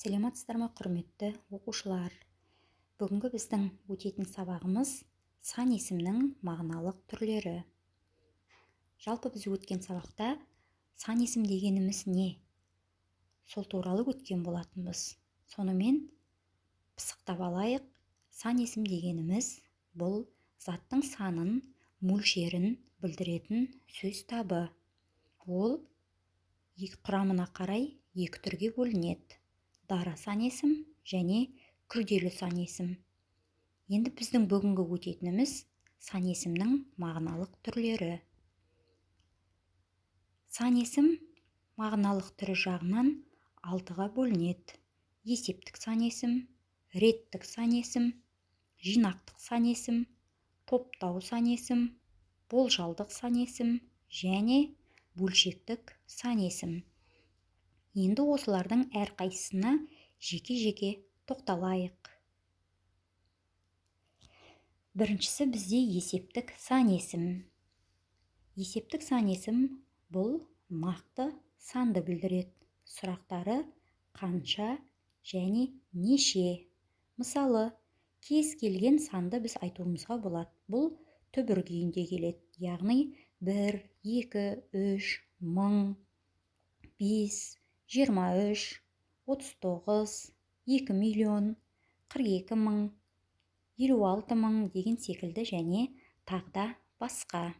Саламатсыздар ма, құрметті оқушылар? Бүгінгі біздің өтетін сабағымыз сан есімнің мағыналық түрлері. Жалпы біз өткен сабақта сан есім дегеніміз не? Сол туралы өткен болатынбыз. Сонымен пысықтап алайық. Сан есім дегеніміз бұл заттың санын, мөлшерін білдіретін сөз табы. Ол құрамына қарай екі түрге бөлінеді: дара сан есім және күрделі сан есім. Енді біздің бүгінгі өтетініміз сан есімнің мағыналық түрлері. Сан есім мағыналық түрі жағынан 6-ға бөлінеді: есептік сан есім, реттік сан есім, жинақтық сан есім, топтау сан есім, болжалдық сан есім және бөлшектік сан есім. Енді осылардың әрқайсысына жеке-жеке тоқталайық. Біріншісі бізде есептік сан есім. Есептік сан есім бұл нақты санды білдіреді. Сұрақтары қанша және неше. Мысалы, кез келген санды біз айтуымызға болады. Бұл түбір күйінде келеді. Яғни 1, 2, 3, 1000, 5, 23, 39, 2 миллион, 42 мың, 56 мың деген секілді және тағда басқа.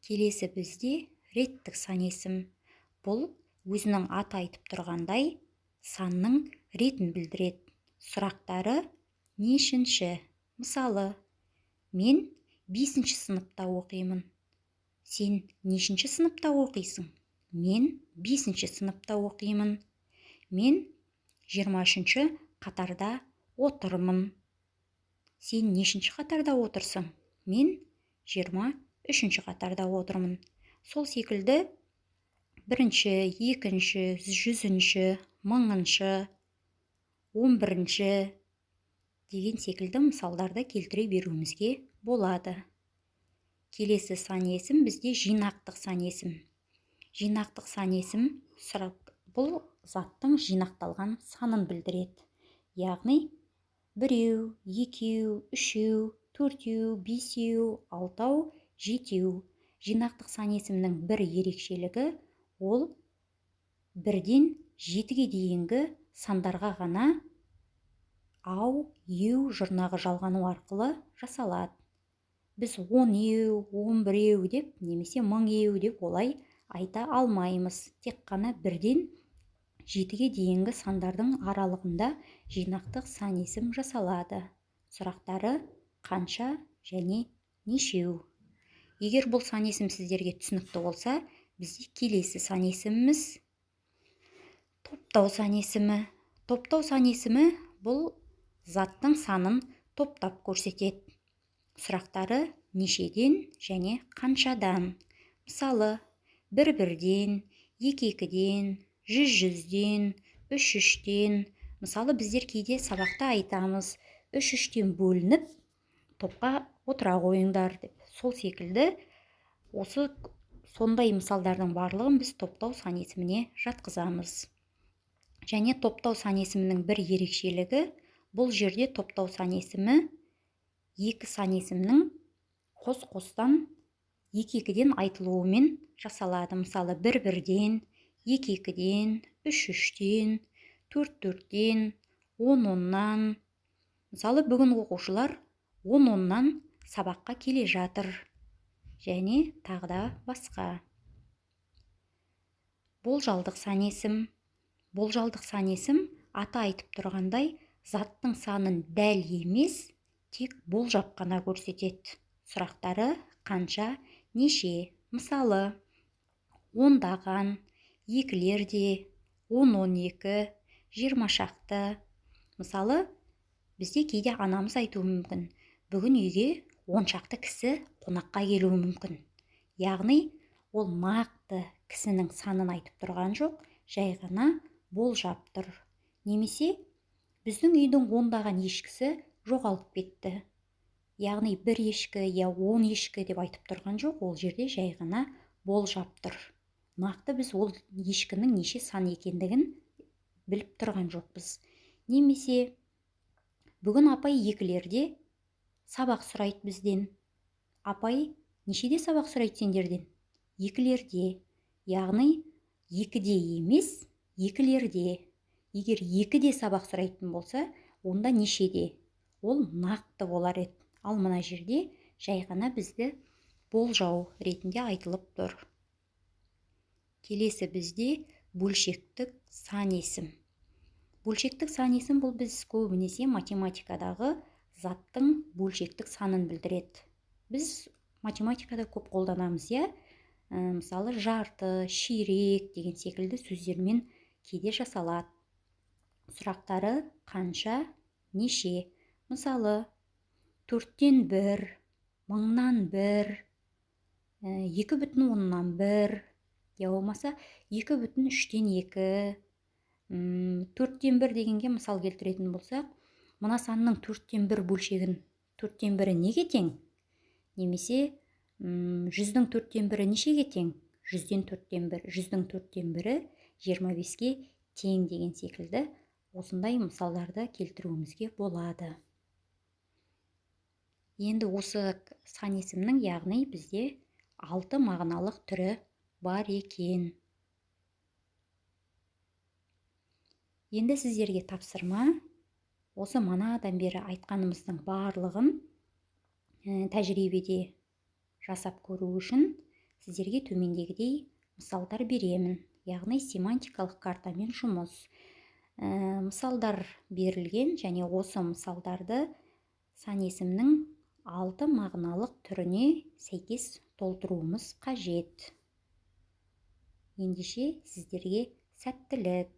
Келесі бізде реттік сан есім. Бұл өзінің аты айтып тұрғандай санның ретін білдіреді. Сұрақтары нешінші? Мысалы, мен 5-ші сыныпта оқимын. Сен нешінші сыныпта оқисың? Мен 5-ші сыныпта оқимын. Мен 23-ші қатарда отырмын. Сен нешінші қатарда отырсың? Мен 23-ші қатарда отырмын. Сол секілді 1-ші, 2-ші, 100-ші, 1000-ші, 11-ші деген секілді мысалдарды келтіре беруімізге болады. Келесі сан есім бізде жинақтық сан есім. Жинақтық сан есім бұл заттың жинақталған санын білдіреді. Яғни 1, 2, 3, 4, 5, 6, 7. Жинақтық сан есімнің бір ерекшелігі ол 1-ден 7-ге дейінгі сандарға ғана ау, еу жұрнағы жалғану арқылы жасалады. Біз 10 еу, 11 еу деп, немесе 1000 еу деп олай айта алмаймыз. Тек қана 1-ден 7-ге дейінгі сандардың аралығында жинақтық сан есім жасалады. Сұрақтары қанша және нешеу? Егер бұл сан есім сіздерге түсінікті болса, бізде келесі сан есіміміз топтау сан есімі. Топтау сан есімі бұл заттың санын топтап көрсетеді. Сұрақтары нешеден және қаншадан? Мысалы, 1-1-ден, 2-2-ден, 100-100-ден, 3-3-ден. Мысалы, біздер кейде сабақта айтамыз, 3-3-ден бөлініп, топқа отыра қойыңдар деп. Сол секілді сондай мысалдардың барлығын біз топтау сан есіміне жатқызамыз. Және топтау сан есімінің бір ерекшелігі, бұл жерде топтау сан есімі екі сан есімнің қос-қостан 2-2-ден айтылуымен жасалады. Мысалы, 1-1-ден, 2-2-ден, 3-3-ден, 4-4-ден, 10-10-нан. Мысалы, бүгін оқушылар 10-10-нан сабаққа келе жатыр. Және тағда басқа. Болжалдық сан есім. Болжалдық сан есім аты айтып тұрғандай заттың санын дәл емес, тек болжап қана көрсетеді. Сұрақтары қанша, неше? Мысалы, 10-даған, 2-лерде, 10-12, 20 шақты. Мысалы, бізде кейде анамыз айтуы мүмкін: бүгін үйге 10 шақты кісі қонаққа келуі мүмкін. Яғни, ол нақты кісінің санын айтып тұрған жоқ, жай ғана болжап тұр. Немесе, біздің үйдің 10-даған ешкісі жоғалып кетті. Яғни, 1 ешкі, 10 ешкі деп айтып тұрған жоқ, ол жерде жай ғана болжап тұр. Нақты біз ол ешкінің неше сан екендігін біліп тұрған жоқпыз. Немесе бүгін апай екілерде сабақ сұрайды бізден. Апай нешеде сабақ сұрайды сендерден? Екілерде. Яғни екіде емес, екілерде. Егер екіде сабақ сұрайтын болса, онда нешеде? Ол нақты болар еді. Ал мына жерде жай ғана бізді болжау ретінде айтылып тұр. Келесі бізде бөлшектік сан есім. Бөлшектік сан есім бұл біз көбінесе математикадағы заттың бөлшектік санын білдіреді. Біз математикада көп қолданамыз, мысалы жарты, ширек деген секілді сөздермен кейде жасалады. Сұрақтары қанша, неше? Мысалы 4-тен 1, 1000-нан 1, 2,1, я болмаса 2,3-тен 2, 4-тен 1 дегенге мысал келтіретін болсақ, мына санның 4-тен 1 бөлшегін 4-тен 1-і неге тең? Немесе 100-дің 4-тен 1-і нешеге тең? 100-ден 4-тен 1, 100-дің 4-тен 1-і 25-ге тең деген секілді осындай мысалдарды келтіруімізге болады. Енді осы сан есімнің, яғни бізде 6 мағыналық түрі бар екен. Енді сіздерге тапсырма, осы манадан бері айтқанымыздың барлығын тәжірибеде жасап көру үшін сіздерге төмендегідей мысалдар беремін. Яғни семантикалық картамен жұмыс. Мысалдар берілген және осы мысалдарды сан есімнің 6 мағыналық түріне сәйкес толтыруымыз қажет. Ендеше сіздерге сәттілік.